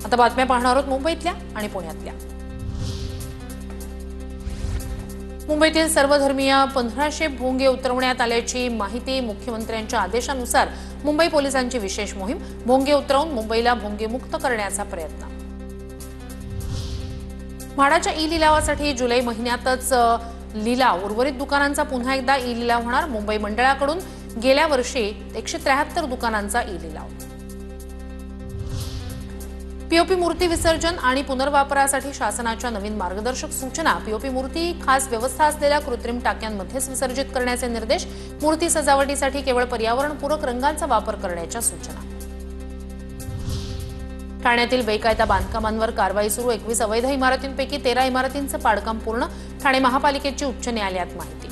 आता बातम्या पाहणार आहोत मुंबईतल्या आणि पुण्यातल्या। मुंबईतील सर्वधर्मीय 1500 भोंगे उतरवण्यात आल्याची माहिती। मुख्यमंत्र्यांच्या आदेशानुसार मुंबई पोलिसांची विशेष मोहीम। भोंगे उतरवून मुंबईला भोंगेमुक्त करण्याचा प्रयत्न। म्हाडाच्या ई लिलावासाठी जुलै महिन्यातच लिलाव। उर्वरित दुकानांचा पुन्हा एकदा ई लिलाव होणार। मुंबई मंडळाकडून गेल्या वर्षी 173 दुकानांचा ई लिलाव। पीओपी मूर्ती विसर्जन आणि पुनर्वापरासाठी शासनाच्या नवीन मार्गदर्शक सूचना। पीओपी मूर्ती खास व्यवस्था असलेल्या कृत्रिम टाक्यांमध्येच विसर्जित करण्याचे निर्देश। मूर्ती सजावटीसाठी केवळ पर्यावरणपूरक रंगांचा वापर करण्याच्या सूचना। ठाण्यातील बेकायदा बांधकामांवर कारवाई सुरू। 21 अवैध इमारतींपैकी 13 इमारतींचं पाडकाम पूर्ण। ठाणे महापालिकेची उच्च न्यायालयात माहिती।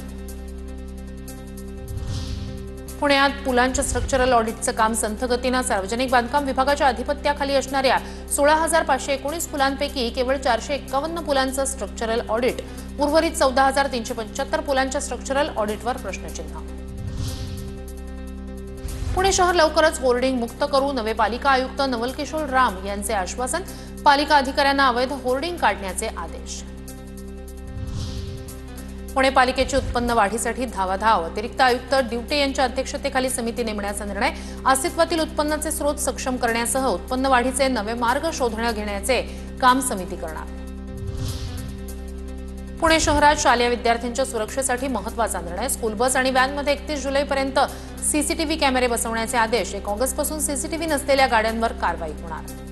पुण्यात पुलांच्या स्ट्रक्चरल ऑडिटचं काम संथ गतीनं। सार्वजनिक बांधकाम विभागाच्या अधिपत्याखाली असणाऱ्या 16,519 पुलांपैकी केवळ 451 पुलांचं स्ट्रक्चरल ऑडिट। उर्वरित 14,375 पुलांच्या स्ट्रक्चरल ऑडिटवर प्रश्नचिन्ह। पुणे शहर लवकरच होर्डिंग मुक्त करू। नवे पालिका आयुक्त नवल किशोर राम यांचे आश्वासन। पालिका अधिकाऱ्यांना अवैध होर्डिंग काढण्याचे आदेश। पुणे पालिकेची उत्पन्न वाढीसाठी धावाधाव। अतिरिक्त आयुक्त ड्युटे यांच्या अध्यक्षतेखाली समिती नेमण्याचा निर्णय। अस्तित्वातील उत्पन्नाचे स्रोत सक्षम करण्यासह उत्पन्न वाढीचे नवे मार्ग शोधण्यात घेण्याचे काम समिती करणार। पुणे शहरात शालेय विद्यार्थ्यांच्या सुरक्षेसाठी महत्त्वाचा निर्णय। स्कूल बस आणि व्हॅनमध्ये 31 जुलैपर्यंत सीसीटीव्ही कॅमेरे बसवण्याचे आदेश। 1 ऑगस्टपासून सीसीटीव्ही नसलेल्या गाड्यांवर कारवाई होणार।